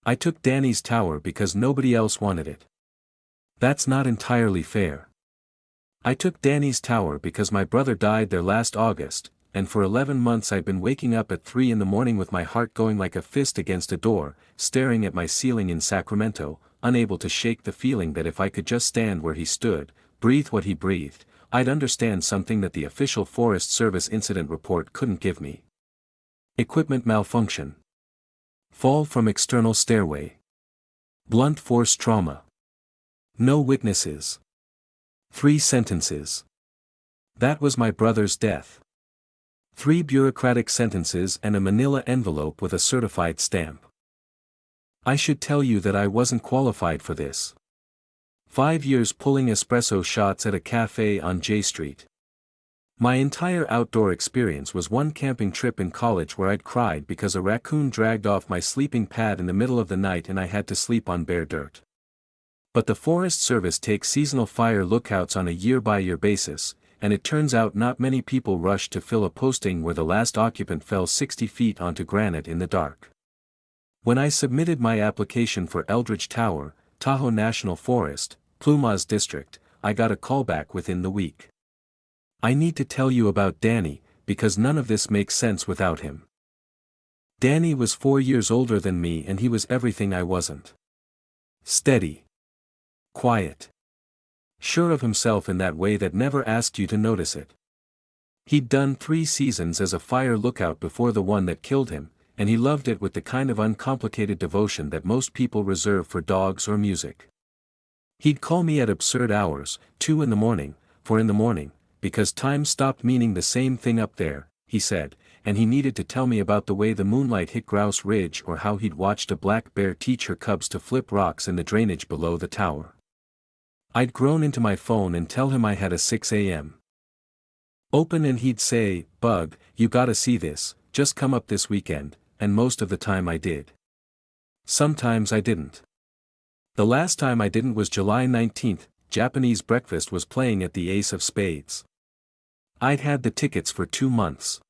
I took Danny's tower because nobody else wanted it. That's not entirely fair. I took Danny's tower because my brother died there last August, and for 11 months I'd been waking up at 3 in the morning with my heart going like a fist against a door, staring at my ceiling in Sacramento, unable to shake the feeling that if I could just stand where he stood, breathe what he breathed, I'd understand something that the official Forest Service incident report couldn't give me. Equipment malfunction. Fall from external stairway. Blunt force trauma. No witnesses. 3 sentences. That was my brother's death. 3 bureaucratic sentences and a manila envelope with a certified stamp. I should tell you that I wasn't qualified for this. 5 years pulling espresso shots at a cafe on J Street. My entire outdoor experience was one camping trip in college where I'd cried because a raccoon dragged off my sleeping pad in the middle of the night and I had to sleep on bare dirt. But the Forest Service takes seasonal fire lookouts on a year-by-year basis, and it turns out not many people rush to fill a posting where the last occupant fell 60 feet onto granite in the dark. When I submitted my application for Eldridge Tower, Tahoe National Forest, Plumas District, I got a callback within the week. I need to tell you about Danny, because none of this makes sense without him. Danny was 4 years older than me and he was everything I wasn't. Steady. Quiet. Sure of himself in that way that never asked you to notice it. He'd done 3 seasons as a fire lookout before the one that killed him, and he loved it with the kind of uncomplicated devotion that most people reserve for dogs or music. He'd call me at absurd hours, 2 in the morning, 4 in the morning, because time stopped meaning the same thing up there, he said, and he needed to tell me about the way the moonlight hit Grouse Ridge or how he'd watched a black bear teach her cubs to flip rocks in the drainage below the tower. I'd groan into my phone and tell him I had a 6 a.m. open and he'd say, "Bug, you gotta see this, just come up this weekend," and most of the time I did. Sometimes I didn't. The last time I didn't was July 19th, Japanese Breakfast was playing at the Ace of Spades. I'd had the tickets for 2 months.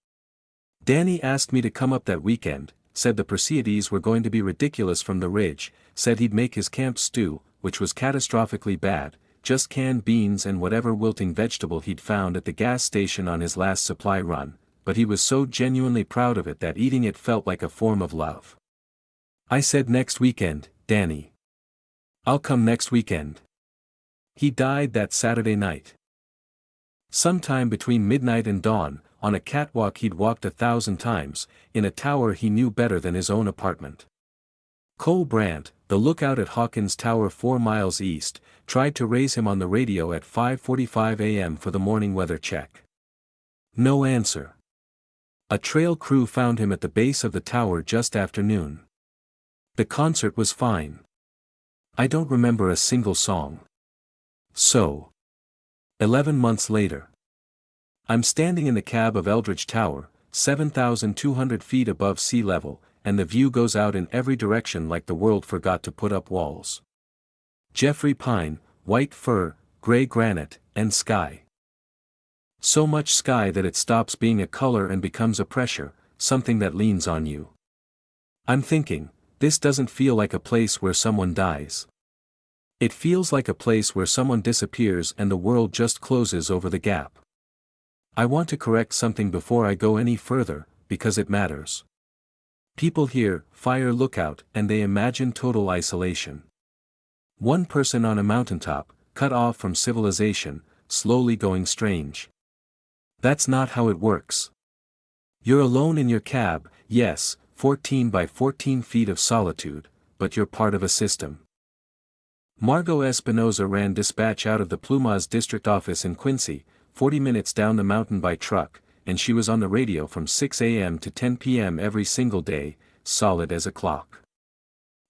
Danny asked me to come up that weekend, said the Perseides were going to be ridiculous from the ridge, said he'd make his camp stew, which was catastrophically bad, just canned beans and whatever wilting vegetable he'd found at the gas station on his last supply run, but he was so genuinely proud of it that eating it felt like a form of love. I said next weekend, Danny. I'll come next weekend. He died that Saturday night. Sometime between midnight and dawn, on a catwalk he'd walked 1,000 times, in a tower he knew better than his own apartment. Cole Brandt, the lookout at Hawkins Tower 4 miles east, tried to raise him on the radio at 5:45 a.m. for the morning weather check. No answer. A trail crew found him at the base of the tower just after noon. The concert was fine. I don't remember a single song. So. 11 months later. I'm standing in the cab of Eldridge Tower, 7,200 feet above sea level, and the view goes out in every direction like the world forgot to put up walls. Jeffrey pine, white fir, gray granite, and sky. So much sky that it stops being a color and becomes a pressure, something that leans on you. I'm thinking, this doesn't feel like a place where someone dies. It feels like a place where someone disappears and the world just closes over the gap. I want to correct something before I go any further, because it matters. People hear fire lookout and they imagine total isolation. One person on a mountaintop, cut off from civilization, slowly going strange. That's not how it works. You're alone in your cab, yes, 14 by 14 feet of solitude, but you're part of a system. Margot Espinoza ran dispatch out of the Plumas district office in Quincy, 40 minutes down the mountain by truck, and she was on the radio from 6 a.m. to 10 p.m. every single day, solid as a clock.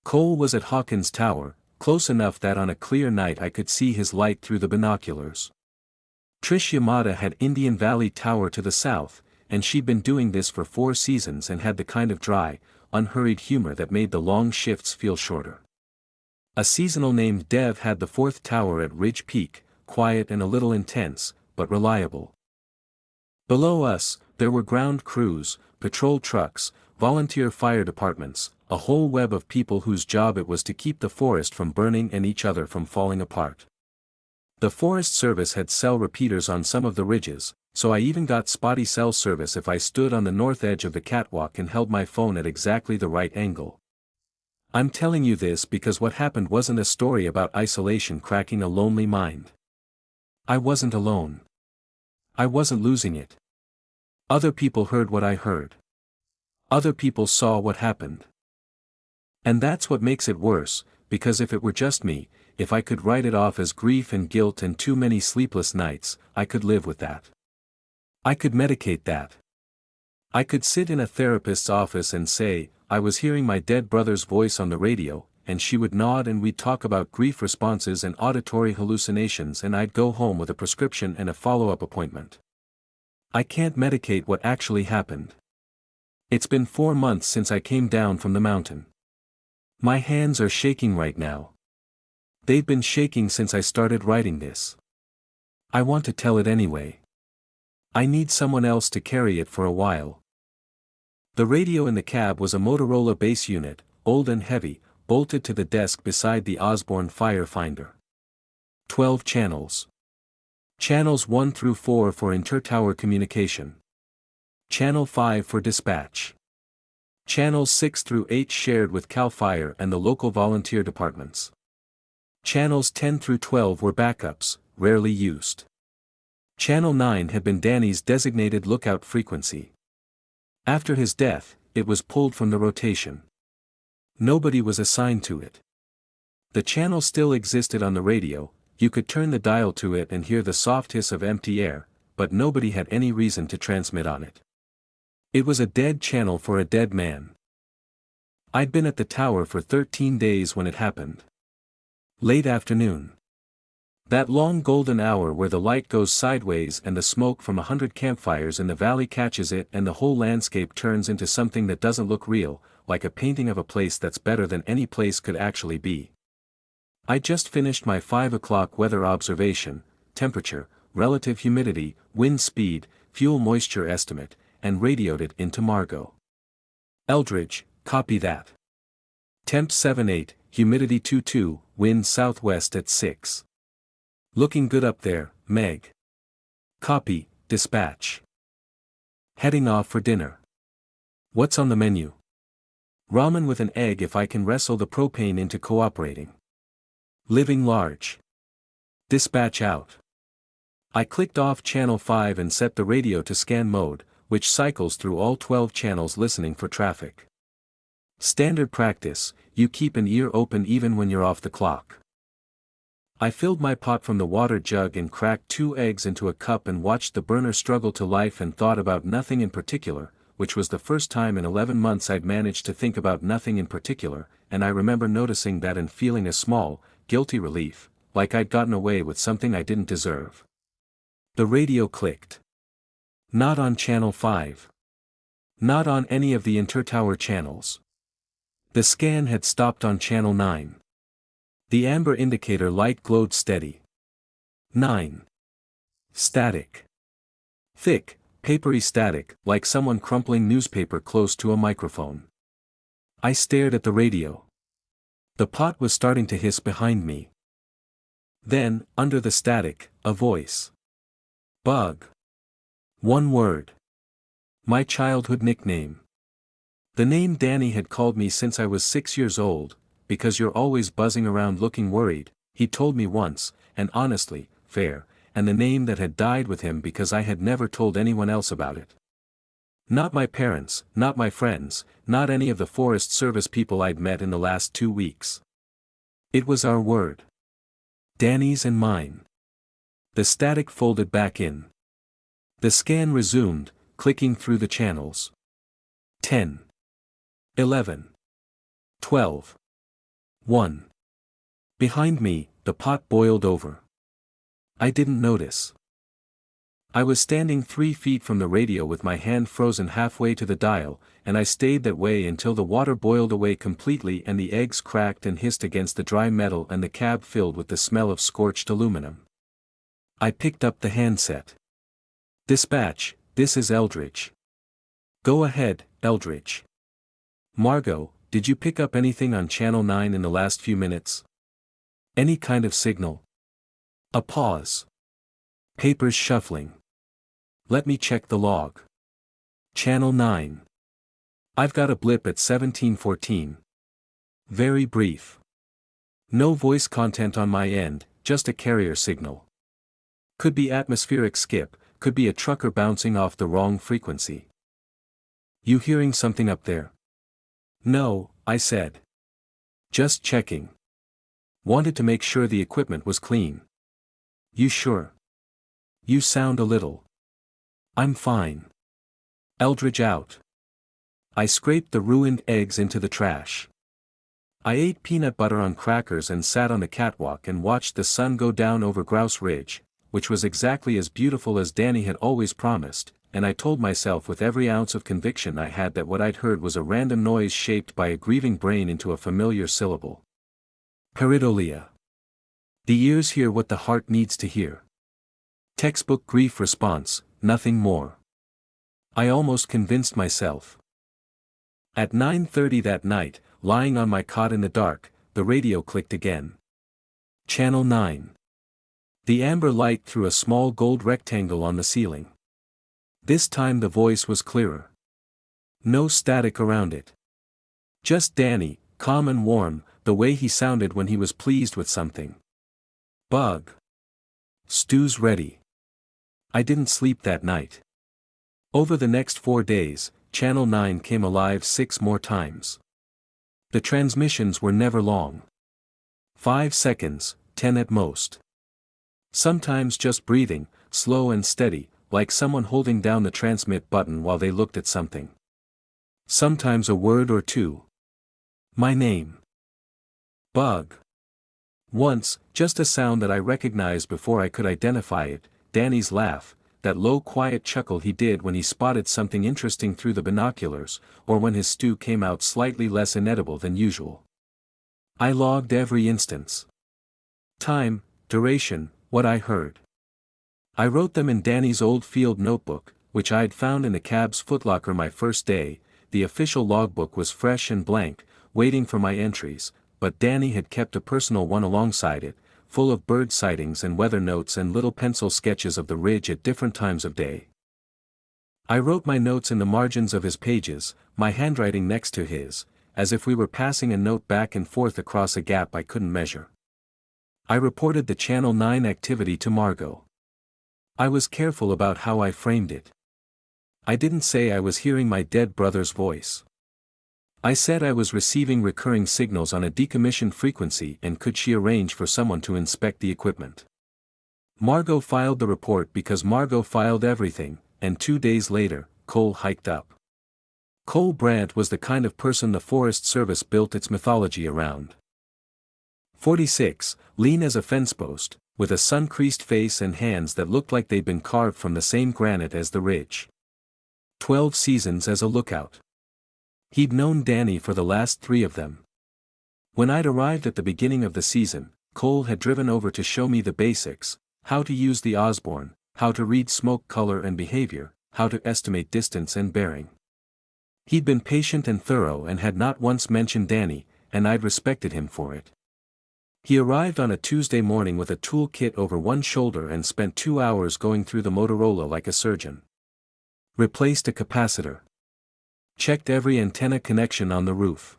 Cole was at Hawkins Tower, close enough that on a clear night I could see his light through the binoculars. Trish Yamada had Indian Valley Tower to the south, and she'd been doing this for 4 seasons and had the kind of dry, unhurried humor that made the long shifts feel shorter. A seasonal named Dev had the 4th tower at Ridge Peak, quiet and a little intense, but reliable. Below us, there were ground crews, patrol trucks, volunteer fire departments, a whole web of people whose job it was to keep the forest from burning and each other from falling apart. The Forest Service had cell repeaters on some of the ridges, so I even got spotty cell service if I stood on the north edge of the catwalk and held my phone at exactly the right angle. I'm telling you this because what happened wasn't a story about isolation cracking a lonely mind. I wasn't alone. I wasn't losing it. Other people heard what I heard. Other people saw what happened. And that's what makes it worse, because if it were just me, if I could write it off as grief and guilt and too many sleepless nights, I could live with that. I could medicate that. I could sit in a therapist's office and say, I was hearing my dead brother's voice on the radio, and she would nod and we'd talk about grief responses and auditory hallucinations and I'd go home with a prescription and a follow-up appointment. I can't medicate what actually happened. It's been 4 months since I came down from the mountain. My hands are shaking right now. They've been shaking since I started writing this. I want to tell it anyway. I need someone else to carry it for a while. The radio in the cab was a Motorola base unit, old and heavy, bolted to the desk beside the Osborne fire finder. 12 channels. Channels 1 through 4 for inter-tower communication. Channel 5 for dispatch. Channels 6 through 8 shared with CAL FIRE and the local volunteer departments. Channels 10 through 12 were backups, rarely used. Channel 9 had been Danny's designated lookout frequency. After his death, it was pulled from the rotation. Nobody was assigned to it. The channel still existed on the radio, you could turn the dial to it and hear the soft hiss of empty air, but nobody had any reason to transmit on it. It was a dead channel for a dead man. I'd been at the tower for 13 days when it happened. Late afternoon. That long golden hour where the light goes sideways and the smoke from 100 campfires in the valley catches it and the whole landscape turns into something that doesn't look real, like a painting of a place that's better than any place could actually be. I just finished my 5 o'clock weather observation, temperature, relative humidity, wind speed, fuel moisture estimate, and radioed it into Margot. Eldridge, copy that. Temp 78, humidity 22, wind southwest at 6. Looking good up there, Meg. Copy, dispatch. Heading off for dinner. What's on the menu? Ramen with an egg if I can wrestle the propane into cooperating. Living large. Dispatch out. I clicked off channel 5 and set the radio to scan mode, which cycles through all 12 channels listening for traffic. Standard practice, you keep an ear open even when you're off the clock. I filled my pot from the water jug and cracked 2 eggs into a cup and watched the burner struggle to life and thought about nothing in particular, which was the first time in 11 months I'd managed to think about nothing in particular, and I remember noticing that and feeling a small, guilty relief, like I'd gotten away with something I didn't deserve. The radio clicked. Not on channel 5. Not on any of the inter-tower channels. The scan had stopped on channel 9. The amber indicator light glowed steady. 9. Static. Thick, papery static, like someone crumpling newspaper close to a microphone. I stared at the radio. The pot was starting to hiss behind me. Then, under the static, a voice. Bug. 1 word. My childhood nickname. The name Danny had called me since I was 6 years old, because you're always buzzing around looking worried, he told me once, and honestly, fair, and the name that had died with him because I had never told anyone else about it. Not my parents, not my friends, not any of the Forest Service people I'd met in the last 2 weeks. It was our word. Danny's and mine. The static folded back in. The scan resumed, clicking through the channels. 10. 11. 12. 1. Behind me, the pot boiled over. I didn't notice. I was standing 3 feet from the radio with my hand frozen halfway to the dial, and I stayed that way until the water boiled away completely and the eggs cracked and hissed against the dry metal and the cab filled with the smell of scorched aluminum. I picked up the handset. Dispatch, this is Eldridge. Go ahead, Eldridge. Margot, did you pick up anything on Channel 9 in the last few minutes? Any kind of signal? A pause. Papers shuffling. Let me check the log. Channel 9. I've got a blip at 1714. Very brief. No voice content on my end, just a carrier signal. Could be atmospheric skip, could be a trucker bouncing off the wrong frequency. You hearing something up there? No, I said. Just checking. Wanted to make sure the equipment was clean. You sure? You sound a little. I'm fine. Eldridge out. I scraped the ruined eggs into the trash. I ate peanut butter on crackers and sat on the catwalk and watched the sun go down over Grouse Ridge, which was exactly as beautiful as Danny had always promised, and I told myself with every ounce of conviction I had that what I'd heard was a random noise shaped by a grieving brain into a familiar syllable. Pareidolia. The ears hear what the heart needs to hear. Textbook grief response, nothing more. I almost convinced myself. At 9:30 that night, lying on my cot in the dark, the radio clicked again. Channel 9. The amber light threw a small gold rectangle on the ceiling. This time the voice was clearer. No static around it. Just Danny, calm and warm, the way he sounded when he was pleased with something. Bug. Stew's ready. I didn't sleep that night. Over the next 4 days, Channel 9 came alive 6 more times. The transmissions were never long. 5 seconds, 10 at most. Sometimes just breathing, slow and steady, like someone holding down the transmit button while they looked at something. Sometimes a word or two. My name. Bug. Once, just a sound that I recognized before I could identify it, Danny's laugh, that low quiet chuckle he did when he spotted something interesting through the binoculars, or when his stew came out slightly less inedible than usual. I logged every instance. Time, duration, what I heard. I wrote them in Danny's old field notebook, which I'd found in the cab's footlocker my first day. The official logbook was fresh and blank, waiting for my entries, but Danny had kept a personal one alongside it, full of bird sightings and weather notes and little pencil sketches of the ridge at different times of day. I wrote my notes in the margins of his pages, my handwriting next to his, as if we were passing a note back and forth across a gap I couldn't measure. I reported the Channel 9 activity to Margot. I was careful about how I framed it. I didn't say I was hearing my dead brother's voice. I said I was receiving recurring signals on a decommissioned frequency and could she arrange for someone to inspect the equipment. Margot filed the report because Margot filed everything, and 2 days later, Cole hiked up. Cole Brandt was the kind of person the Forest Service built its mythology around. 46, lean as a fence post, with a sun-creased face and hands that looked like they'd been carved from the same granite as the ridge. 12 seasons as a lookout. He'd known Danny for the last 3 of them. When I'd arrived at the beginning of the season, Cole had driven over to show me the basics, how to use the Osborne, how to read smoke color and behavior, how to estimate distance and bearing. He'd been patient and thorough and had not once mentioned Danny, and I'd respected him for it. He arrived on a Tuesday morning with a tool kit over one shoulder and spent 2 hours going through the Motorola like a surgeon. Replaced a capacitor. Checked every antenna connection on the roof.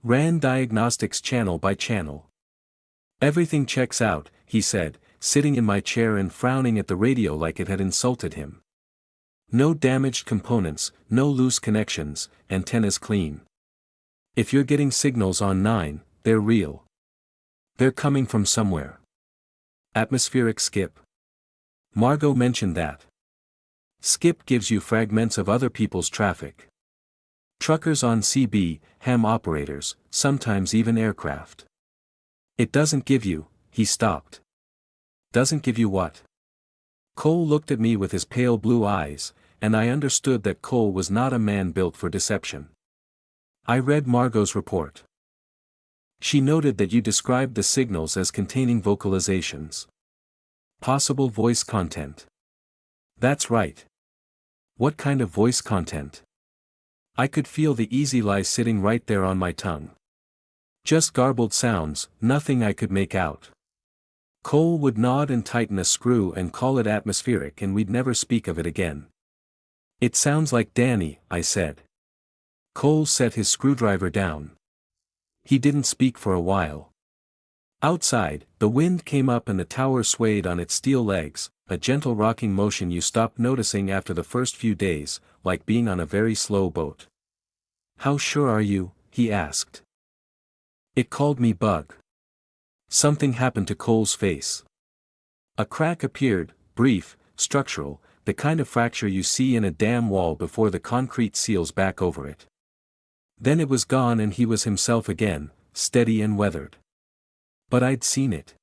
Ran diagnostics channel by channel. Everything checks out, he said, sitting in my chair and frowning at the radio like it had insulted him. No damaged components, no loose connections, antennas clean. If you're getting signals on 9, they're real. They're coming from somewhere. Atmospheric skip. Margot mentioned that. Skip gives you fragments of other people's traffic. Truckers on CB, ham operators, sometimes even aircraft. It doesn't give you, he stopped. Doesn't give you what? Cole looked at me with his pale blue eyes, and I understood that Cole was not a man built for deception. I read Margot's report. She noted that you described the signals as containing vocalizations. Possible voice content. That's right. What kind of voice content? I could feel the easy lie sitting right there on my tongue. Just garbled sounds, nothing I could make out. Cole would nod and tighten a screw and call it atmospheric, and we'd never speak of it again. It sounds like Danny, I said. Cole set his screwdriver down. He didn't speak for a while. Outside, the wind came up and the tower swayed on its steel legs, a gentle rocking motion you stopped noticing after the first few days, like being on a very slow boat. "How sure are you?" he asked. It called me Bug. Something happened to Cole's face. A crack appeared, brief, structural, the kind of fracture you see in a dam wall before the concrete seals back over it. Then it was gone and he was himself again, steady and weathered. But I'd seen it.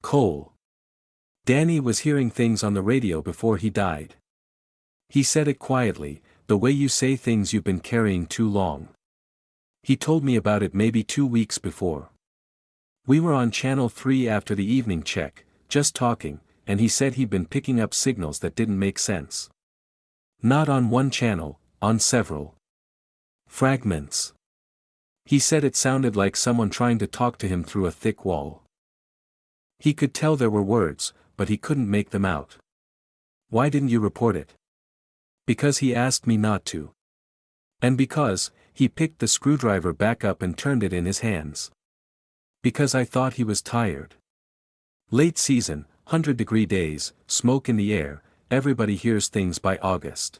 Cole. Danny was hearing things on the radio before he died. He said it quietly, the way you say things you've been carrying too long. He told me about it maybe 2 weeks before. We were on Channel 3 after the evening check, just talking, and he said he'd been picking up signals that didn't make sense. Not on one channel, on several. Fragments. He said it sounded like someone trying to talk to him through a thick wall. He could tell there were words, but he couldn't make them out. "Why didn't you report it?" "Because he asked me not to. And because," he picked the screwdriver back up and turned it in his hands. "Because I thought he was tired. Late season, 100-degree days, smoke in the air, everybody hears things by August.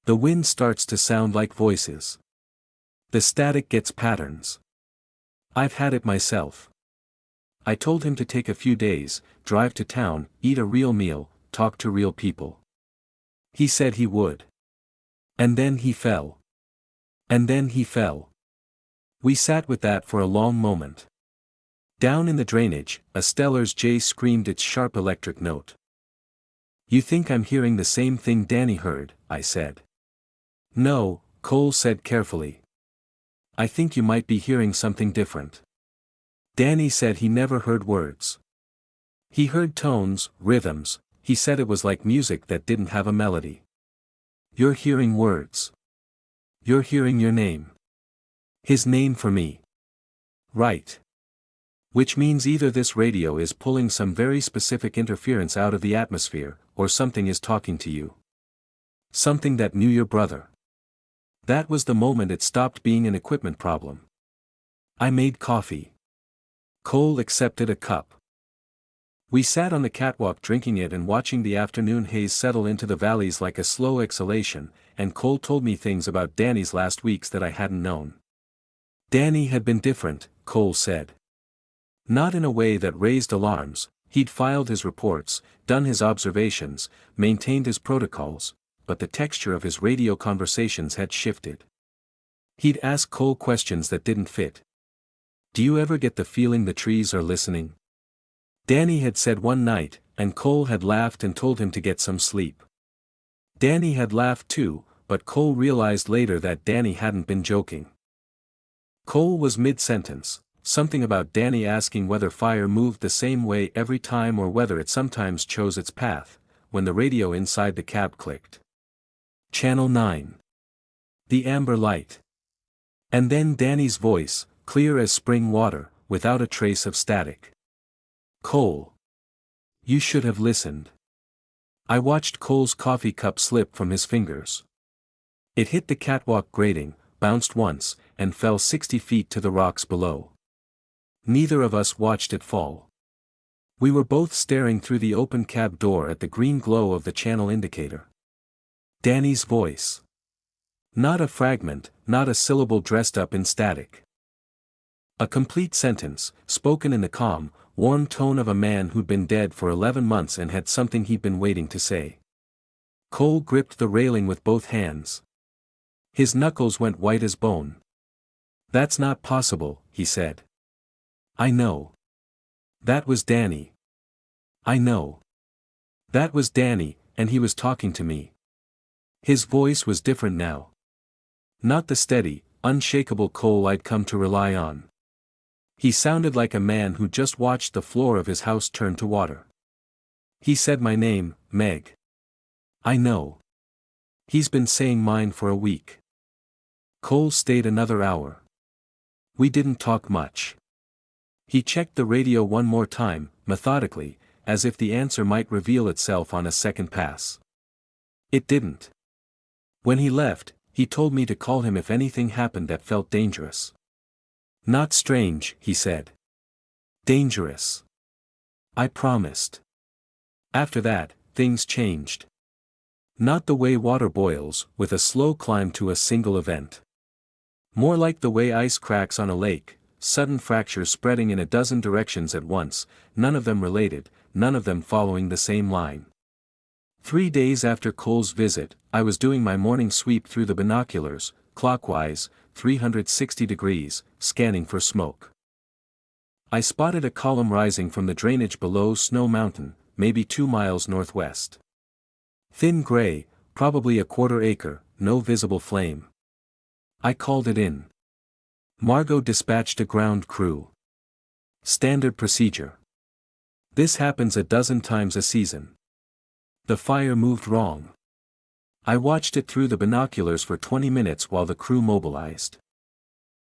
The wind starts to sound like voices. The static gets patterns. I've had it myself." I told him to take a few days, drive to town, eat a real meal, talk to real people. He said he would. And then he fell. And then he fell. We sat with that for a long moment. Down in the drainage, a Stellar's J screamed its sharp electric note. "You think I'm hearing the same thing Danny heard," I said. "No," Cole said carefully. "I think you might be hearing something different. Danny said he never heard words. He heard tones, rhythms, he said it was like music that didn't have a melody. You're hearing words. You're hearing your name. His name for me. Right. Which means either this radio is pulling some very specific interference out of the atmosphere, or something is talking to you. Something that knew your brother." That was the moment it stopped being an equipment problem. I made coffee. Cole accepted a cup. We sat on the catwalk drinking it and watching the afternoon haze settle into the valleys like a slow exhalation, and Cole told me things about Danny's last weeks that I hadn't known. Danny had been different, Cole said. Not in a way that raised alarms. He'd filed his reports, done his observations, maintained his protocols, but the texture of his radio conversations had shifted. He'd ask Cole questions that didn't fit. "Do you ever get the feeling the trees are listening?" Danny had said one night, and Cole had laughed and told him to get some sleep. Danny had laughed too, but Cole realized later that Danny hadn't been joking. Cole was mid-sentence, something about Danny asking whether fire moved the same way every time or whether it sometimes chose its path, when the radio inside the cab clicked. Channel 9. The amber light. And then Danny's voice, clear as spring water, without a trace of static. "Cole. You should have listened." I watched Cole's coffee cup slip from his fingers. It hit the catwalk grating, bounced once, and fell 60 feet to the rocks below. Neither of us watched it fall. We were both staring through the open cab door at the green glow of the channel indicator. Danny's voice. Not a fragment, not a syllable dressed up in static. A complete sentence, spoken in the calm, warm tone of a man who'd been dead for 11 months and had something he'd been waiting to say. Cole gripped the railing with both hands. His knuckles went white as bone. "That's not possible," he said. "I know. That was Danny. I know. That was Danny, and he was talking to me." His voice was different now. Not the steady, unshakable Cole I'd come to rely on. He sounded like a man who just watched the floor of his house turn to water. He said my name, Meg. "I know. He's been saying mine for a week. Cole stayed another hour. We didn't talk much. He checked the radio one more time, methodically, as if the answer might reveal itself on a second pass. It didn't. When he left, he told me to call him if anything happened that felt dangerous. Not strange, he said. Dangerous. I promised. After that, things changed. Not the way water boils, with a slow climb to a single event. More like the way ice cracks on a lake, sudden fractures spreading in a dozen directions at once, none of them related, none of them following the same line. 3 days after Cole's visit, I was doing my morning sweep through the binoculars, clockwise, 360 degrees, scanning for smoke. I spotted a column rising from the drainage below Snow Mountain, maybe 2 miles northwest. Thin gray, probably a quarter acre, no visible flame. I called it in. Margot dispatched a ground crew. Standard procedure. This happens a dozen times a season. The fire moved wrong. I watched it through the binoculars for 20 minutes while the crew mobilized.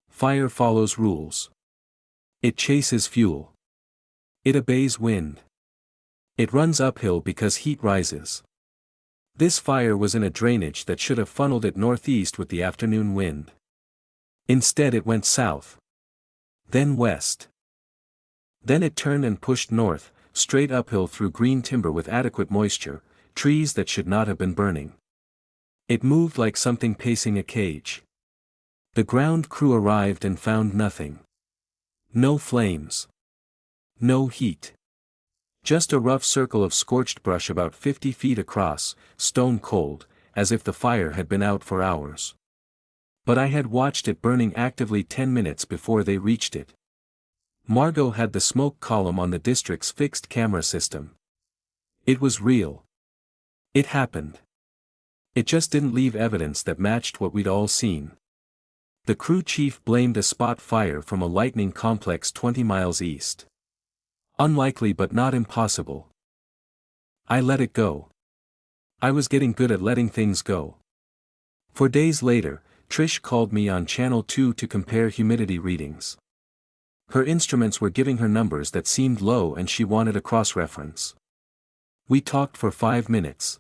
Fire follows rules. It chases fuel. It obeys wind. It runs uphill because heat rises. This fire was in a drainage that should have funneled it northeast with the afternoon wind. Instead it went south. Then west. Then it turned and pushed north, straight uphill through green timber with adequate moisture, trees that should not have been burning. It moved like something pacing a cage. The ground crew arrived and found nothing. No flames. No heat. Just a rough circle of scorched brush about 50 feet across, stone cold, as if the fire had been out for hours. But I had watched it burning actively 10 minutes before they reached it. Margot had the smoke column on the district's fixed camera system. It was real. It happened. It just didn't leave evidence that matched what we'd all seen. The crew chief blamed a spot fire from a lightning complex 20 miles east. Unlikely but not impossible. I let it go. I was getting good at letting things go. 4 days later, Trish called me on Channel 2 to compare humidity readings. Her instruments were giving her numbers that seemed low and she wanted a cross-reference. We talked for 5 minutes.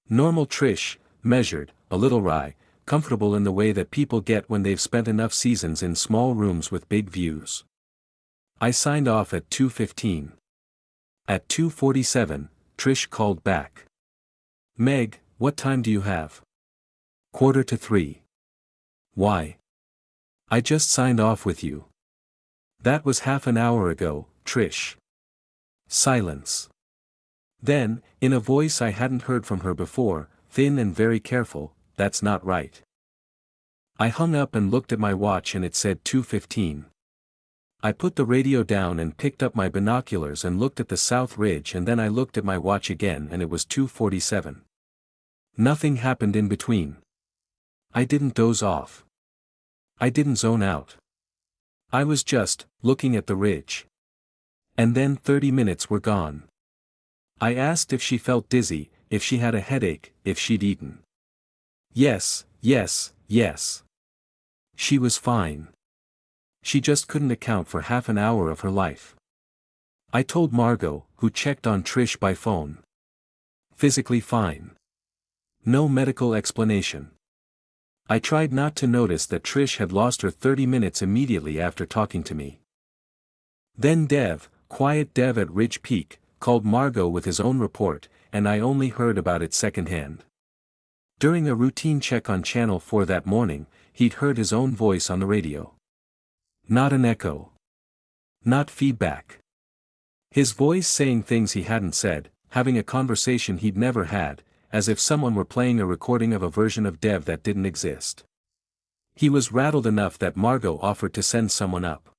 Normal Trish, measured, a little wry, comfortable in the way that people get when they've spent enough seasons in small rooms with big views. I signed off at 2:15. At 2:47, Trish called back. Meg, what time do you have? 2:45. Why? I just signed off with you. That was half an hour ago, Trish. Silence. Then, in a voice I hadn't heard from her before, thin and very careful, that's not right. I hung up and looked at my watch and it said 2:15. I put the radio down and picked up my binoculars and looked at the south ridge and then I looked at my watch again and it was 2:47. Nothing happened in between. I didn't doze off. I didn't zone out. I was just looking at the ridge. And then 30 minutes were gone. I asked if she felt dizzy, if she had a headache, if she'd eaten. Yes, yes, yes. She was fine. She just couldn't account for half an hour of her life. I told Margot, who checked on Trish by phone. Physically fine. No medical explanation. I tried not to notice that Trish had lost her 30 minutes immediately after talking to me. Then Dev, quiet Dev at Ridge Peak, called Margot with his own report, and I only heard about it secondhand. During a routine check on Channel 4 that morning, he'd heard his own voice on the radio. Not an echo. Not feedback. His voice saying things he hadn't said, having a conversation he'd never had, as if someone were playing a recording of a version of Dev that didn't exist. He was rattled enough that Margot offered to send someone up.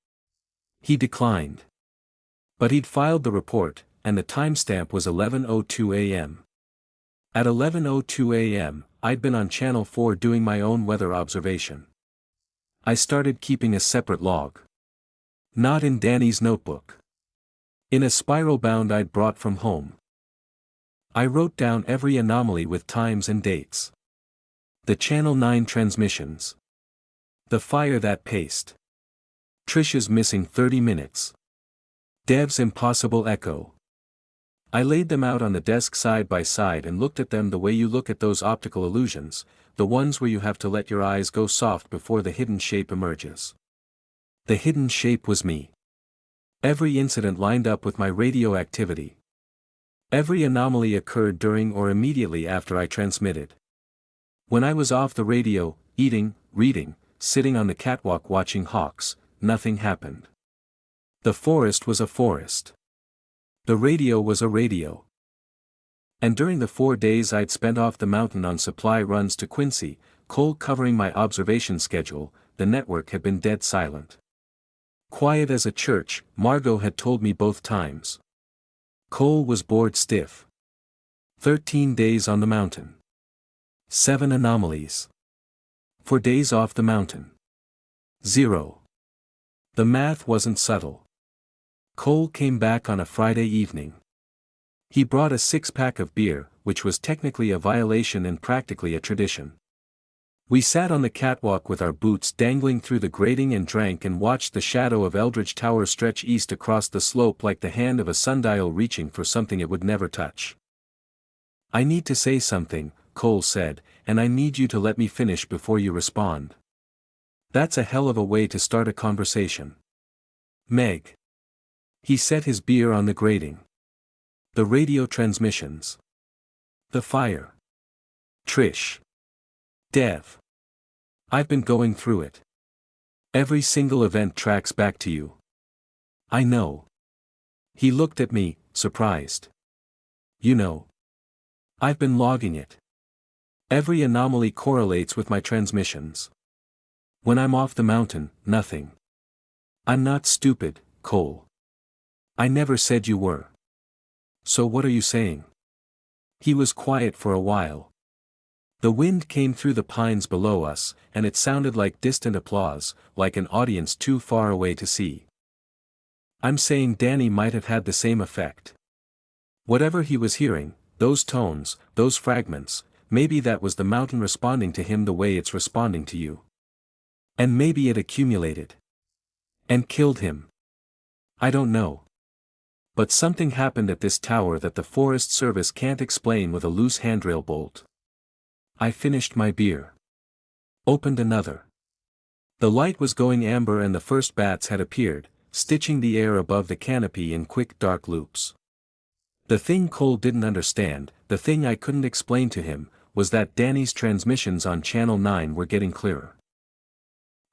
He declined. But he'd filed the report, and the timestamp was 11:02 a.m. At 11:02 a.m., I'd been on Channel 4 doing my own weather observation. I started keeping a separate log. Not in Danny's notebook. In a spiral bound I'd brought from home. I wrote down every anomaly with times and dates. The Channel 9 transmissions. The fire that paced. Trish's missing 30 minutes. Dev's impossible echo. I laid them out on the desk side by side and looked at them the way you look at those optical illusions, the ones where you have to let your eyes go soft before the hidden shape emerges. The hidden shape was me. Every incident lined up with my radioactivity. Every anomaly occurred during or immediately after I transmitted. When I was off the radio, eating, reading, sitting on the catwalk watching hawks, nothing happened. The forest was a forest. The radio was a radio. And during the 4 days I'd spent off the mountain on supply runs to Quincy, Cole covering my observation schedule, the network had been dead silent. Quiet as a church, Margot had told me both times. Cole was bored stiff. 13 days on the mountain. 7 anomalies. 4 days off the mountain. 0. The math wasn't subtle. Cole came back on a Friday evening. He brought a 6-pack of beer, which was technically a violation and practically a tradition. We sat on the catwalk with our boots dangling through the grating and drank and watched the shadow of Eldridge Tower stretch east across the slope like the hand of a sundial reaching for something it would never touch. "I need to say something," Cole said, "and I need you to let me finish before you respond." That's a hell of a way to start a conversation. Meg. He set his beer on the grating. The radio transmissions. The fire. Trish. Dev. I've been going through it. Every single event tracks back to you. I know. He looked at me, surprised. You know. I've been logging it. Every anomaly correlates with my transmissions. When I'm off the mountain, nothing. I'm not stupid, Cole. I never said you were. So what are you saying? He was quiet for a while. The wind came through the pines below us, and it sounded like distant applause, like an audience too far away to see. I'm saying Danny might have had the same effect. Whatever he was hearing, those tones, those fragments, maybe that was the mountain responding to him the way it's responding to you. And maybe it accumulated. And killed him. I don't know. But something happened at this tower that the Forest Service can't explain with a loose handrail bolt. I finished my beer. Opened another. The light was going amber and the first bats had appeared, stitching the air above the canopy in quick dark loops. The thing Cole didn't understand, the thing I couldn't explain to him, was that Danny's transmissions on Channel 9 were getting clearer.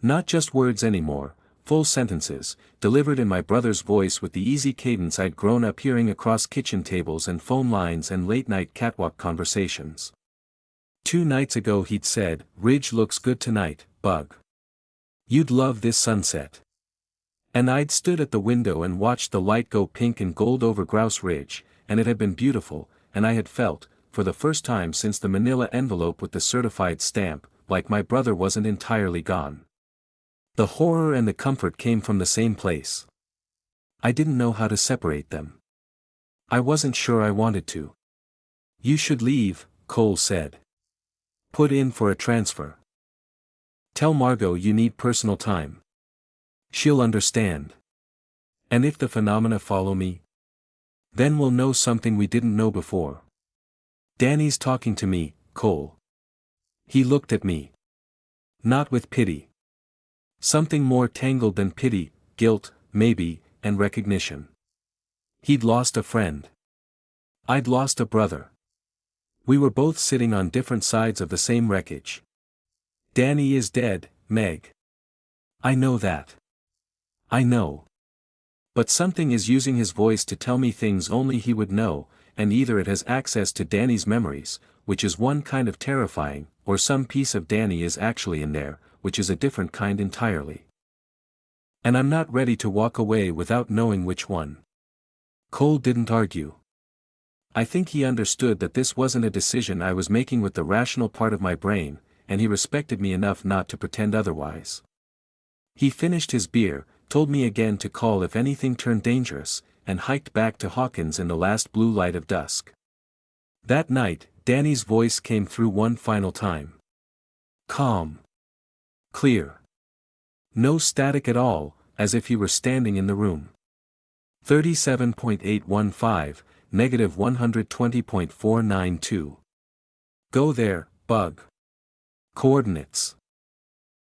Not just words anymore, full sentences, delivered in my brother's voice with the easy cadence I'd grown up hearing across kitchen tables and phone lines and late-night catwalk conversations. 2 nights ago he'd said, "Ridge looks good tonight, Bug. You'd love this sunset." And I'd stood at the window and watched the light go pink and gold over Grouse Ridge, and it had been beautiful, and I had felt, for the first time since the manila envelope with the certified stamp, like my brother wasn't entirely gone. The horror and the comfort came from the same place. I didn't know how to separate them. I wasn't sure I wanted to. "You should leave," Cole said. "Put in for a transfer. Tell Margot you need personal time. She'll understand. And if the phenomena follow me, then we'll know something we didn't know before. Danny's talking to me, Cole." He looked at me. Not with pity. Something more tangled than pity, guilt, maybe, and recognition. He'd lost a friend. I'd lost a brother. We were both sitting on different sides of the same wreckage. Danny is dead, Meg. I know that. I know. But something is using his voice to tell me things only he would know, and either it has access to Danny's memories, which is one kind of terrifying, or some piece of Danny is actually in there, which is a different kind entirely. And I'm not ready to walk away without knowing which one. Cole didn't argue. I think he understood that this wasn't a decision I was making with the rational part of my brain, and he respected me enough not to pretend otherwise. He finished his beer, told me again to call if anything turned dangerous, and hiked back to Hawkins in the last blue light of dusk. That night, Danny's voice came through one final time. Calm. Clear. No static at all, as if you were standing in the room. 37.815, negative 120.492. Go there, bug. Coordinates.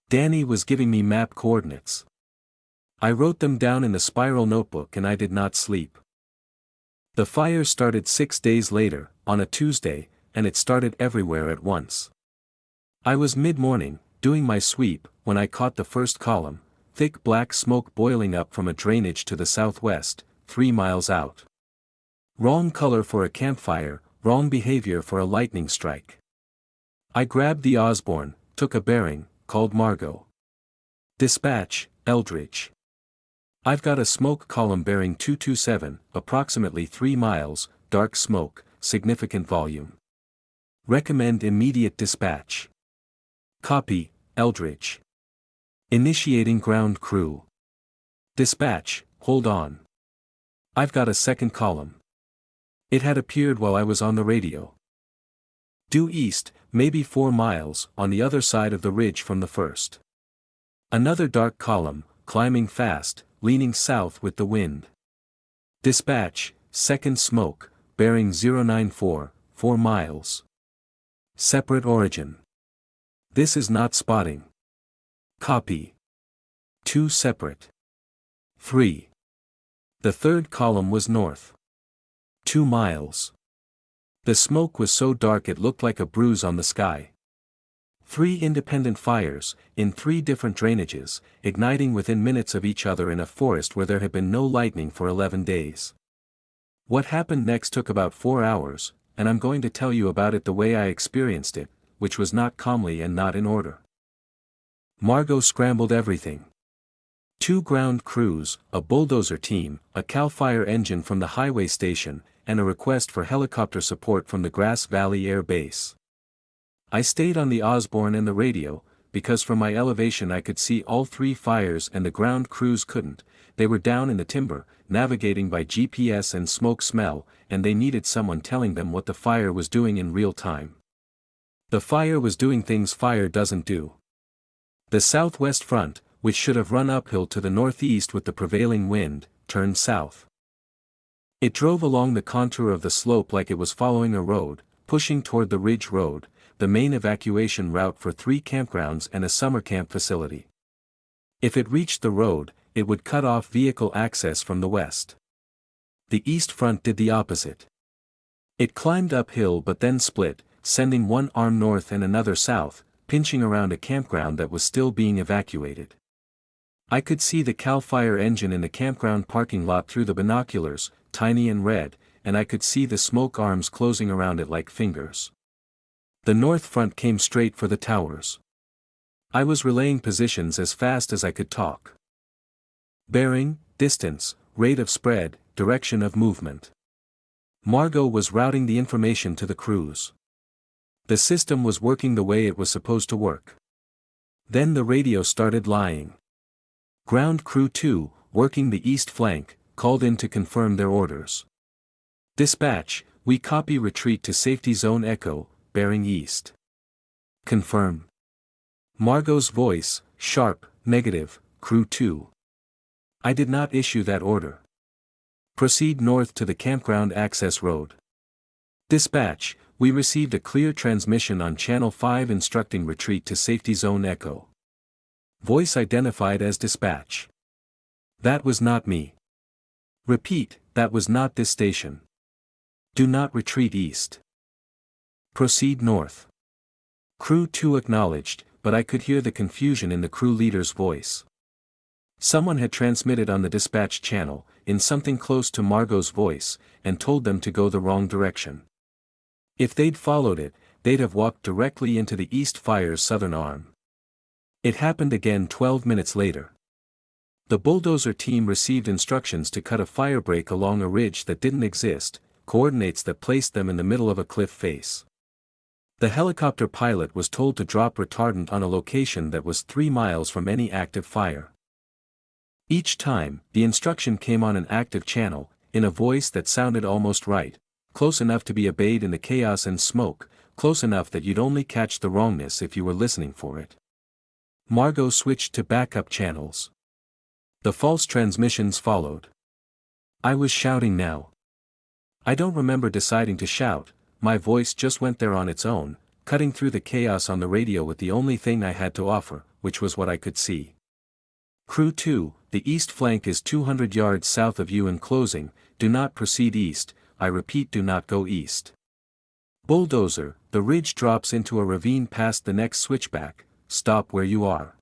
Danny was giving me map coordinates. I wrote them down in the spiral notebook and I did not sleep. The fire started 6 days later, on a Tuesday, and it started everywhere at once. I was mid-morning, doing my sweep, when I caught the first column, thick black smoke boiling up from a drainage to the southwest, 3 miles out. Wrong color for a campfire, wrong behavior for a lightning strike. I grabbed the Osborne, took a bearing, called Margot. Dispatch, Eldridge. I've got a smoke column bearing 227, approximately 3 miles, dark smoke, significant volume. Recommend immediate dispatch. Copy, Eldridge. Initiating ground crew. Dispatch, hold on. I've got a second column. It had appeared while I was on the radio. Due east, maybe 4 miles, on the other side of the ridge from the first. Another dark column, climbing fast, leaning south with the wind. Dispatch, second smoke, bearing 094, 4 miles. Separate origin. This is not spotting. Copy. 2 separate. 3. The third column was north. 2 miles. The smoke was so dark it looked like a bruise on the sky. 3 independent fires, in 3 different drainages, igniting within minutes of each other in a forest where there had been no lightning for 11 days. What happened next took about 4 hours, and I'm going to tell you about it the way I experienced it, which was not calmly and not in order. Margot scrambled everything. 2 ground crews, a bulldozer team, a CAL FIRE engine from the highway station, and a request for helicopter support from the Grass Valley Air Base. I stayed on the Osborne and the radio, because from my elevation I could see all 3 fires and the ground crews couldn't. They were down in the timber, navigating by GPS and smoke smell, and they needed someone telling them what the fire was doing in real time. The fire was doing things fire doesn't do. The southwest front, which should have run uphill to the northeast with the prevailing wind, turned south. It drove along the contour of the slope like it was following a road, pushing toward the Ridge Road, the main evacuation route for 3 campgrounds and a summer camp facility. If it reached the road, it would cut off vehicle access from the west. The east front did the opposite. It climbed uphill but then split, sending one arm north and another south, pinching around a campground that was still being evacuated. I could see the CAL FIRE engine in the campground parking lot through the binoculars, tiny and red, and I could see the smoke arms closing around it like fingers. The north front came straight for the towers. I was relaying positions as fast as I could talk. Bearing, distance, rate of spread, direction of movement. Margot was routing the information to the crews. The system was working the way it was supposed to work. Then the radio started lying. Ground Crew 2, working the east flank, called in to confirm their orders. Dispatch, we copy retreat to Safety Zone Echo, bearing east. Confirm. Margot's voice, sharp, negative, Crew 2. I did not issue that order. Proceed north to the campground access road. Dispatch, we received a clear transmission on Channel 5 instructing retreat to Safety Zone Echo. Voice identified as dispatch. That was not me. Repeat, that was not this station. Do not retreat east. Proceed north. Crew 2 acknowledged, but I could hear the confusion in the crew leader's voice. Someone had transmitted on the dispatch channel, in something close to Margot's voice, and told them to go the wrong direction. If they'd followed it, they'd have walked directly into the East Fire's southern arm. It happened again 12 minutes later. The bulldozer team received instructions to cut a fire break along a ridge that didn't exist, coordinates that placed them in the middle of a cliff face. The helicopter pilot was told to drop retardant on a location that was 3 miles from any active fire. Each time, the instruction came on an active channel, in a voice that sounded almost right, close enough to be obeyed in the chaos and smoke, close enough that you'd only catch the wrongness if you were listening for it. Margot switched to backup channels. The false transmissions followed. I was shouting now. I don't remember deciding to shout, my voice just went there on its own, cutting through the chaos on the radio with the only thing I had to offer, which was what I could see. Crew 2, the east flank is 200 yards south of you and closing, do not proceed east, I repeat do not go east. Bulldozer, the ridge drops into a ravine past the next switchback, stop where you are.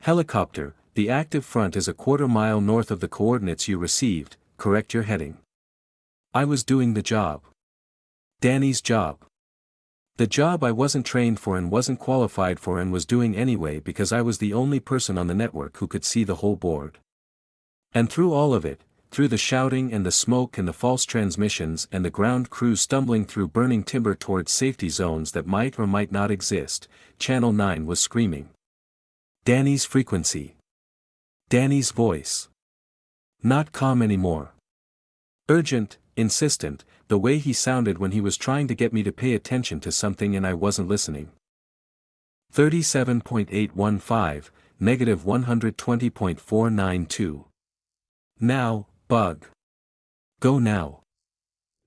Helicopter, the active front is a quarter-mile north of the coordinates you received, correct your heading. I was doing the job. Danny's job. The job I wasn't trained for and wasn't qualified for and was doing anyway because I was the only person on the network who could see the whole board. And through all of it, through the shouting and the smoke and the false transmissions and the ground crew stumbling through burning timber towards safety zones that might or might not exist, Channel 9 was screaming. Danny's frequency. Danny's voice. Not calm anymore. Urgent, insistent, the way he sounded when he was trying to get me to pay attention to something and I wasn't listening. 37.815, negative 120.492. Now, bug. Go now.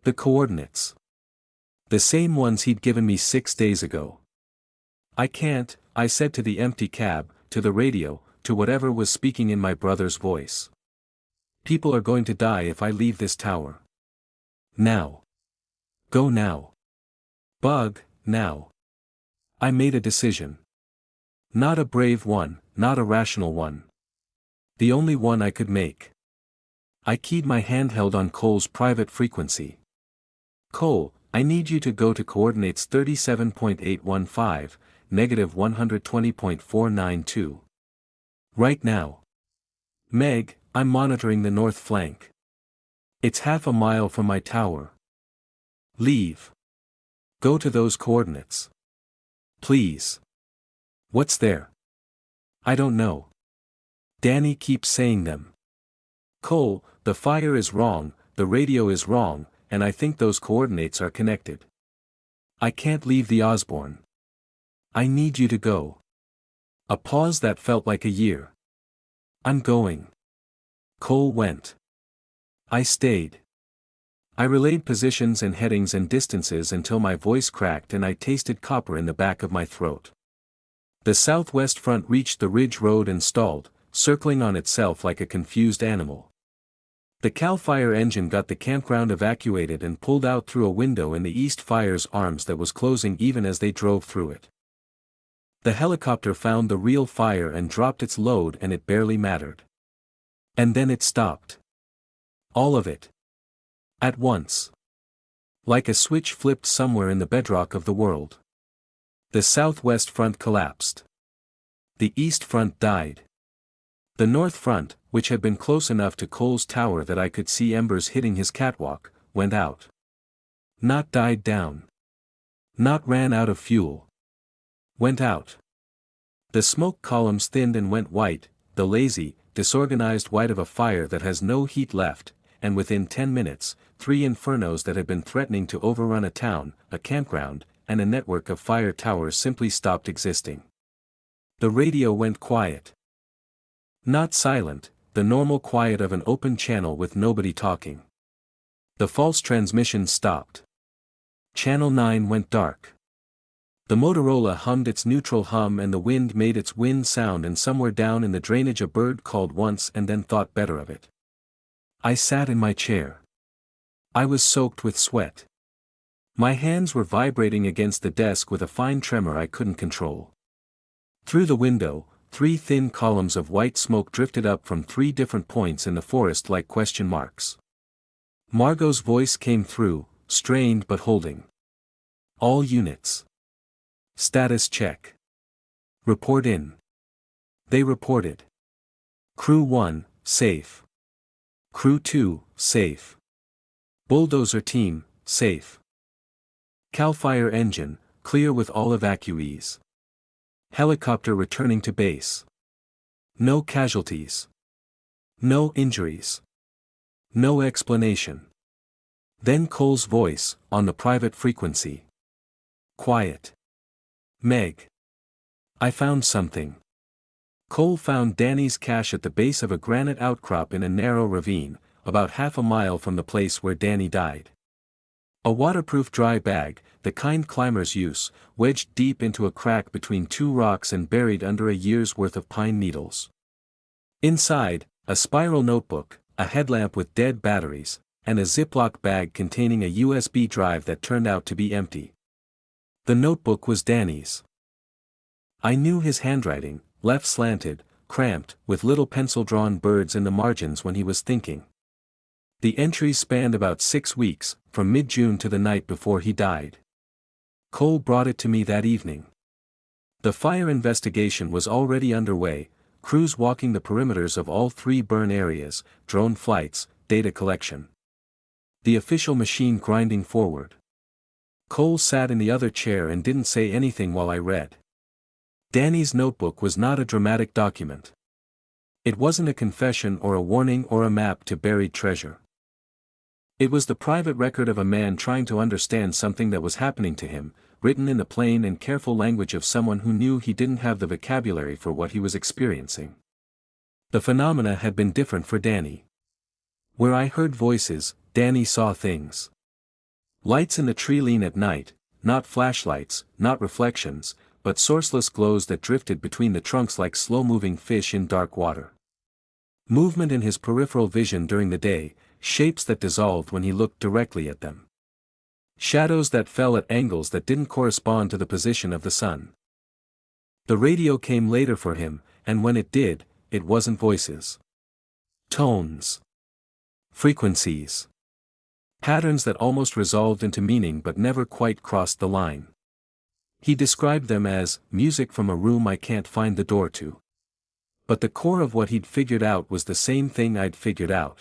The coordinates. The same ones he'd given me 6 days ago. I can't, I said to the empty cab, to the radio, to whatever was speaking in my brother's voice. People are going to die if I leave this tower. Now. Go now. Bug, now. I made a decision. Not a brave one, not a rational one. The only one I could make. I keyed my handheld on Cole's private frequency. Cole, I need you to go to coordinates 37.815, negative 120.492. Right now. Meg, I'm monitoring the north flank. It's half a mile from my tower. Leave. Go to those coordinates. Please. What's there? I don't know. Danny keeps saying them. Cole, the fire is wrong, the radio is wrong, and I think those coordinates are connected. I can't leave the Osborne. I need you to go. A pause that felt like a year. I'm going. Cole went. I stayed. I relayed positions and headings and distances until my voice cracked and I tasted copper in the back of my throat. The southwest front reached the ridge road and stalled, circling on itself like a confused animal. The CAL FIRE engine got the campground evacuated and pulled out through a window in the East Fire's arms that was closing even as they drove through it. The helicopter found the real fire and dropped its load and it barely mattered. And then it stopped. All of it. At once. Like a switch flipped somewhere in the bedrock of the world. The southwest front collapsed. The east front died. The north front, which had been close enough to Cole's tower that I could see embers hitting his catwalk, went out. Not died down. Not ran out of fuel. Went out. The smoke columns thinned and went white, the lazy, disorganized white of a fire that has no heat left, and within 10 minutes, 3 infernos that had been threatening to overrun a town, a campground, and a network of fire towers simply stopped existing. The radio went quiet. Not silent, the normal quiet of an open channel with nobody talking. The false transmission stopped. Channel 9 went dark. The Motorola hummed its neutral hum and the wind made its wind sound and somewhere down in the drainage a bird called once and then thought better of it. I sat in my chair. I was soaked with sweat. My hands were vibrating against the desk with a fine tremor I couldn't control. Through the window, 3 thin columns of white smoke drifted up from 3 different points in the forest like question marks. Margot's voice came through, strained but holding. All units. Status check. Report in. They reported. Crew 1, safe. Crew 2, safe. Bulldozer team, safe. CAL FIRE engine, clear with all evacuees. Helicopter returning to base. No casualties. No injuries. No explanation. Then Cole's voice, on the private frequency. Quiet. Meg. I found something. Cole found Danny's cache at the base of a granite outcrop in a narrow ravine, about half a mile from the place where Danny died. A waterproof dry bag, the kind climbers use, wedged deep into a crack between two rocks and buried under a year's worth of pine needles. Inside, a spiral notebook, a headlamp with dead batteries, and a Ziploc bag containing a USB drive that turned out to be empty. The notebook was Danny's. I knew his handwriting, left slanted, cramped, with little pencil-drawn birds in the margins when he was thinking. The entries spanned about 6 weeks, from mid-June to the night before he died. Cole brought it to me that evening. The fire investigation was already underway, crews walking the perimeters of all 3 burn areas, drone flights, data collection. The official machine grinding forward. Cole sat in the other chair and didn't say anything while I read. Danny's notebook was not a dramatic document. It wasn't a confession or a warning or a map to buried treasure. It was the private record of a man trying to understand something that was happening to him, written in the plain and careful language of someone who knew he didn't have the vocabulary for what he was experiencing. The phenomena had been different for Danny. Where I heard voices, Danny saw things. Lights in the tree lean at night, not flashlights, not reflections, but sourceless glows that drifted between the trunks like slow-moving fish in dark water. Movement in his peripheral vision during the day, shapes that dissolved when he looked directly at them. Shadows that fell at angles that didn't correspond to the position of the sun. The radio came later for him, and when it did, it wasn't voices. Tones. Frequencies. Patterns that almost resolved into meaning but never quite crossed the line. He described them as music from a room I can't find the door to. But the core of what he'd figured out was the same thing I'd figured out.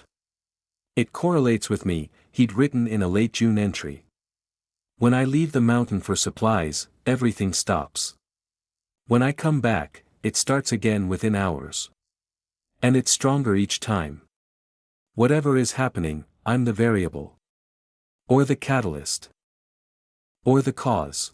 It correlates with me, he'd written in a late June entry. When I leave the mountain for supplies, everything stops. When I come back, it starts again within hours. And it's stronger each time. Whatever is happening, I'm the variable. Or the catalyst. Or the cause.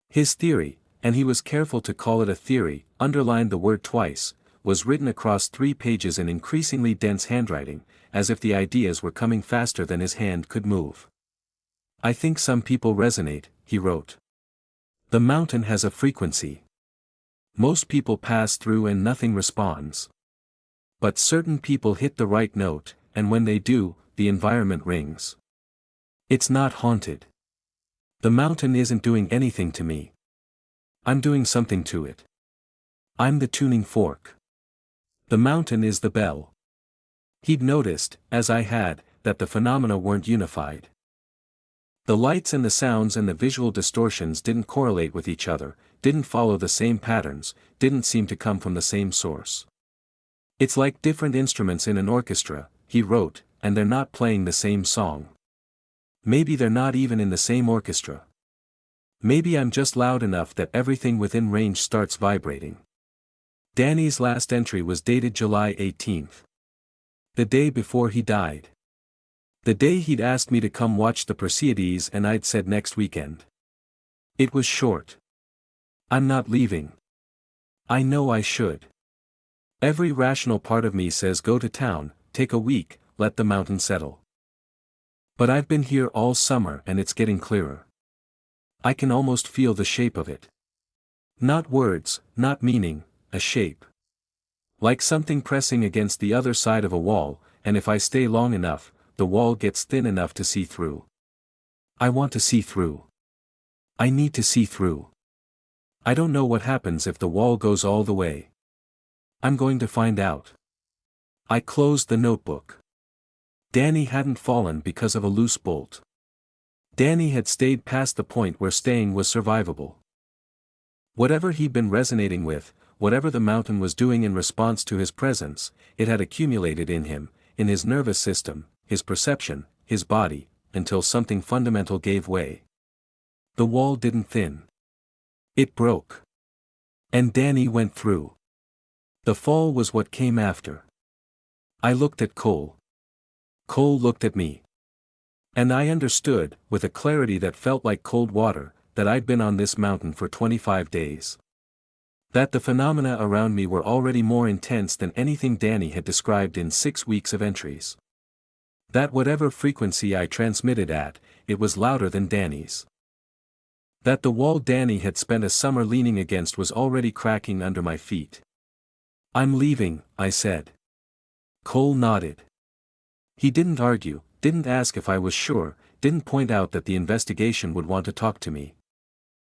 His theory, and he was careful to call it a theory, underlined the word twice, was written across 3 pages in increasingly dense handwriting, as if the ideas were coming faster than his hand could move. I think some people resonate, he wrote. The mountain has a frequency. Most people pass through and nothing responds. But certain people hit the right note, and when they do, the environment rings. It's not haunted. The mountain isn't doing anything to me. I'm doing something to it. I'm the tuning fork. The mountain is the bell. He'd noticed, as I had, that the phenomena weren't unified. The lights and the sounds and the visual distortions didn't correlate with each other, didn't follow the same patterns, didn't seem to come from the same source. It's like different instruments in an orchestra, he wrote, and they're not playing the same song. Maybe they're not even in the same orchestra. Maybe I'm just loud enough that everything within range starts vibrating. Danny's last entry was dated July 18th. The day before he died. The day he'd asked me to come watch the Perseids and I'd said next weekend. It was short. I'm not leaving. I know I should. Every rational part of me says go to town, take a week, let the mountain settle. But I've been here all summer and it's getting clearer. I can almost feel the shape of it. Not words, not meaning, a shape. Like something pressing against the other side of a wall, and if I stay long enough, the wall gets thin enough to see through. I want to see through. I need to see through. I don't know what happens if the wall goes all the way. I'm going to find out. I closed the notebook. Danny hadn't fallen because of a loose bolt. Danny had stayed past the point where staying was survivable. Whatever he'd been resonating with, whatever the mountain was doing in response to his presence, it had accumulated in him, in his nervous system, his perception, his body, until something fundamental gave way. The wall didn't thin. It broke. And Danny went through. The fall was what came after. I looked at Cole. Cole looked at me. And I understood, with a clarity that felt like cold water, that I'd been on this mountain for 25 days. That the phenomena around me were already more intense than anything Danny had described in 6 weeks of entries. That whatever frequency I transmitted at, it was louder than Danny's. That the wall Danny had spent a summer leaning against was already cracking under my feet. "I'm leaving," I said. Cole nodded. He didn't argue, didn't ask if I was sure, didn't point out that the investigation would want to talk to me.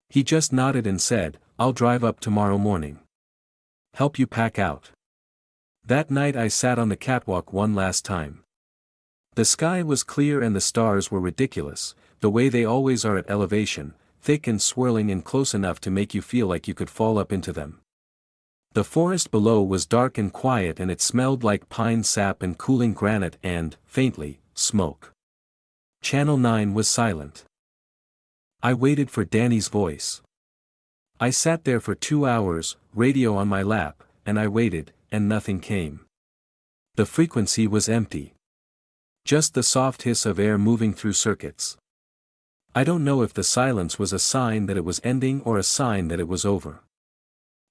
He just nodded and said, "I'll drive up tomorrow morning. Help you pack out." That night I sat on the catwalk one last time. The sky was clear and the stars were ridiculous, the way they always are at elevation, thick and swirling and close enough to make you feel like you could fall up into them. The forest below was dark and quiet and it smelled like pine sap and cooling granite and, faintly, smoke. Channel 9 was silent. I waited for Danny's voice. I sat there for 2 hours, radio on my lap, and I waited, and nothing came. The frequency was empty. Just the soft hiss of air moving through circuits. I don't know if the silence was a sign that it was ending or a sign that it was over.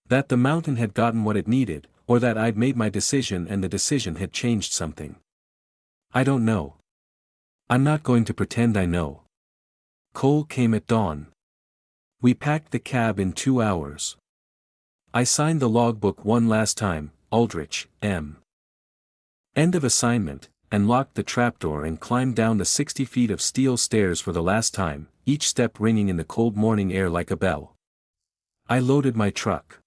That the mountain had gotten what it needed, or that I'd made my decision and the decision had changed something. I don't know. I'm not going to pretend I know. Cole came at dawn. We packed the cab in 2 hours. I signed the logbook one last time, Aldrich, M. End of assignment, and locked the trapdoor and climbed down the 60 feet of steel stairs for the last time, each step ringing in the cold morning air like a bell. I loaded my truck.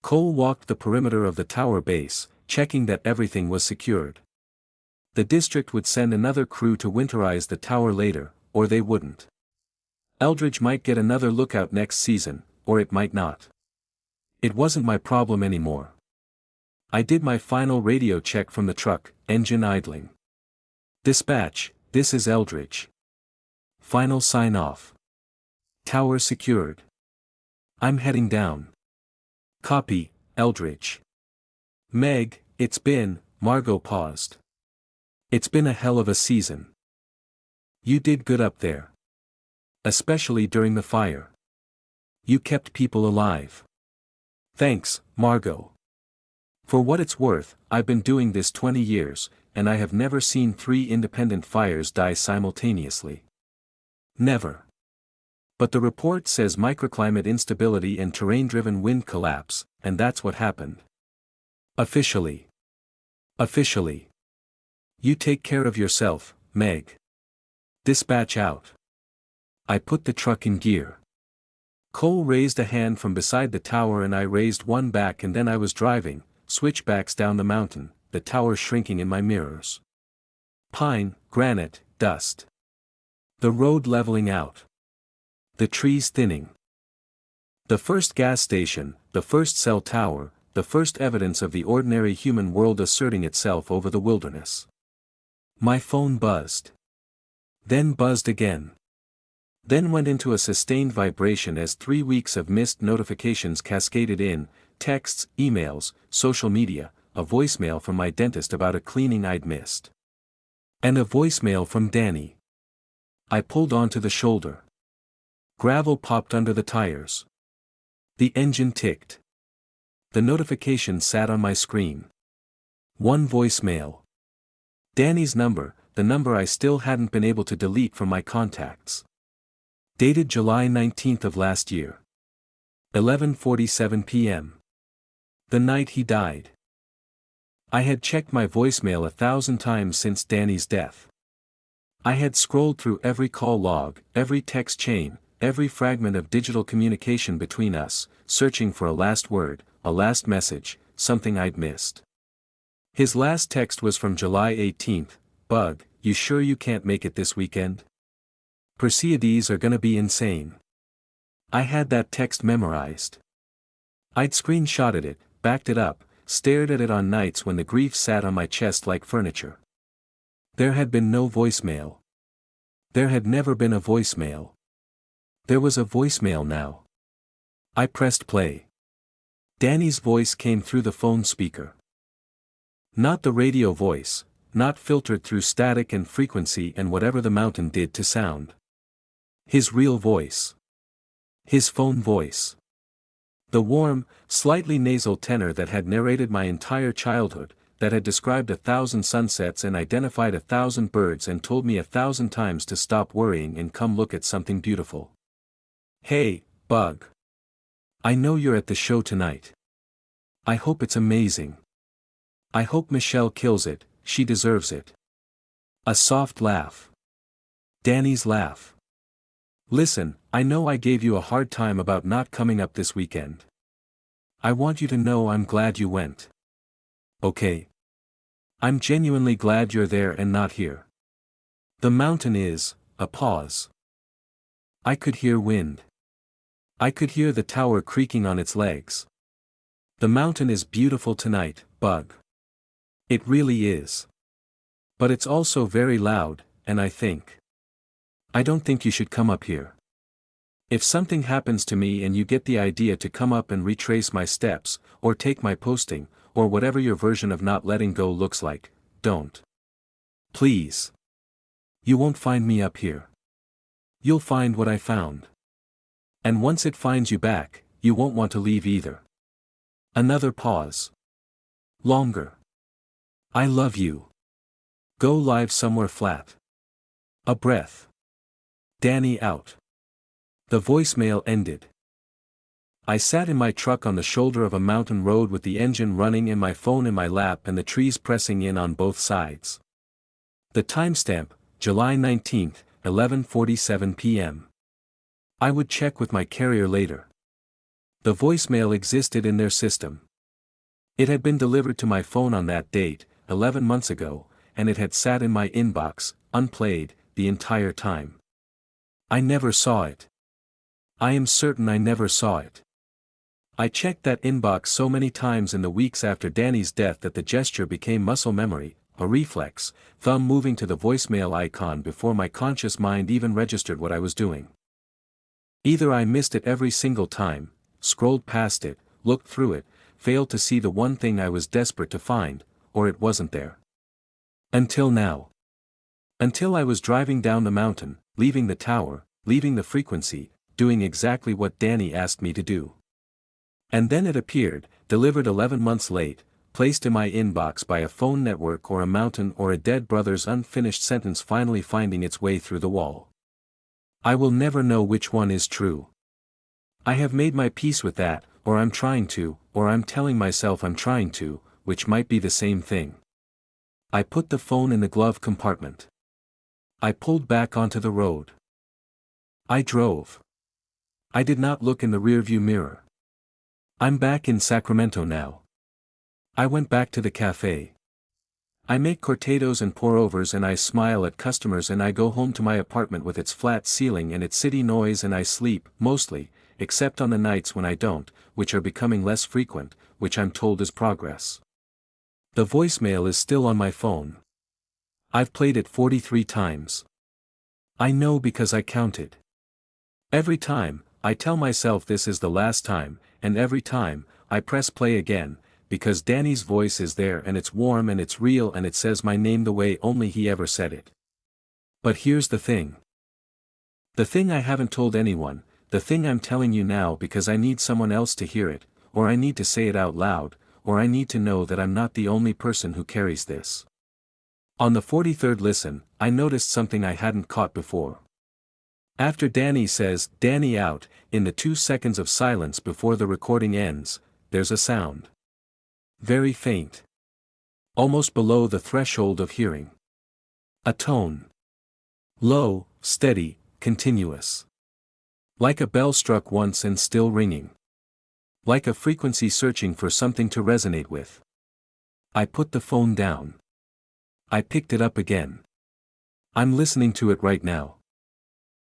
Cole walked the perimeter of the tower base, checking that everything was secured. The district would send another crew to winterize the tower later, or they wouldn't. Eldridge might get another lookout next season, or it might not. It wasn't my problem anymore. I did my final radio check from the truck, engine idling. "Dispatch, this is Eldridge. Final sign-off. Tower secured. I'm heading down." "Copy, Eldridge." "Meg, it's been," Margot paused. "It's been a hell of a season. You did good up there. Especially during the fire. You kept people alive." "Thanks, Margot. For what it's worth, I've been doing this 20 years, and I have never seen 3 independent fires die simultaneously. Never. But the report says microclimate instability and terrain-driven wind collapse, and that's what happened. Officially. Officially. You take care of yourself, Meg. Dispatch out." I put the truck in gear. Cole raised a hand from beside the tower and I raised one back, and then I was driving, switchbacks down the mountain, the tower shrinking in my mirrors. Pine, granite, dust. The road leveling out. The trees thinning. The first gas station, the first cell tower, the first evidence of the ordinary human world asserting itself over the wilderness. My phone buzzed. Then buzzed again. Then went into a sustained vibration as 3 weeks of missed notifications cascaded in, texts, emails, social media, a voicemail from my dentist about a cleaning I'd missed. And a voicemail from Danny. I pulled onto the shoulder. Gravel popped under the tires. The engine ticked. The notification sat on my screen. One voicemail. Danny's number, the number I still hadn't been able to delete from my contacts. Dated July 19th of last year. 11:47 p.m. The night he died. I had checked my voicemail 1,000 times since Danny's death. I had scrolled through every call log, every text chain, every fragment of digital communication between us, searching for a last word, a last message, something I'd missed. His last text was from July 18th, "Bug, you sure you can't make it this weekend? Perseids are gonna be insane." I had that text memorized. I'd screenshotted it, backed it up, stared at it on nights when the grief sat on my chest like furniture. There had been no voicemail. There had never been a voicemail. There was a voicemail now. I pressed play. Danny's voice came through the phone speaker. Not the radio voice, not filtered through static and frequency and whatever the mountain did to sound. His real voice. His phone voice. The warm, slightly nasal tenor that had narrated my entire childhood, that had described 1,000 sunsets and identified 1,000 birds and told me 1,000 times to stop worrying and come look at something beautiful. Hey, Bug. I know you're at the show tonight. I hope it's amazing. I hope Michelle kills it, she deserves it. A soft laugh. Danny's laugh. Listen, I know I gave you a hard time about not coming up this weekend. I want you to know I'm glad you went. Okay. I'm genuinely glad you're there and not here. The mountain is, a pause. I could hear wind. I could hear the tower creaking on its legs. The mountain is beautiful tonight, Bug. It really is. But it's also very loud, and I don't think you should come up here. If something happens to me and you get the idea to come up and retrace my steps, or take my posting, or whatever your version of not letting go looks like, don't. Please. You won't find me up here. You'll find what I found. And once it finds you back, you won't want to leave either. Another pause. Longer. I love you. Go live somewhere flat. A breath. Danny out. The voicemail ended. I sat in my truck on the shoulder of a mountain road with the engine running and my phone in my lap and the trees pressing in on both sides. The timestamp, July 19, 11:47 p.m. I would check with my carrier later. The voicemail existed in their system. It had been delivered to my phone on that date, 11 months ago, and it had sat in my inbox, unplayed, the entire time. I never saw it. I am certain I never saw it. I checked that inbox so many times in the weeks after Danny's death that the gesture became muscle memory, a reflex, thumb moving to the voicemail icon before my conscious mind even registered what I was doing. Either I missed it every single time, scrolled past it, looked through it, failed to see the one thing I was desperate to find, or it wasn't there. Until now. Until I was driving down the mountain, leaving the tower, leaving the frequency, doing exactly what Danny asked me to do. And then it appeared, delivered 11 months late, placed in my inbox by a phone network or a mountain or a dead brother's unfinished sentence finally finding its way through the wall. I will never know which one is true. I have made my peace with that, or I'm trying to, or I'm telling myself I'm trying to, which might be the same thing. I put the phone in the glove compartment. I pulled back onto the road. I drove. I did not look in the rearview mirror. I'm back in Sacramento now. I went back to the cafe. I make cortados and pour-overs and I smile at customers and I go home to my apartment with its flat ceiling and its city noise and I sleep, mostly, except on the nights when I don't, which are becoming less frequent, which I'm told is progress. The voicemail is still on my phone. I've played it 43 times. I know because I counted. Every time, I tell myself this is the last time, and every time, I press play again, because Danny's voice is there and it's warm and it's real and it says my name the way only he ever said it. But here's the thing. The thing I haven't told anyone, the thing I'm telling you now because I need someone else to hear it, or I need to say it out loud, or I need to know that I'm not the only person who carries this. On the 43rd listen, I noticed something I hadn't caught before. After Danny says, "Danny out," in the 2 seconds of silence before the recording ends, there's a sound. Very faint. Almost below the threshold of hearing. A tone. Low, steady, continuous. Like a bell struck once and still ringing. Like a frequency searching for something to resonate with. I put the phone down. I picked it up again. I'm listening to it right now.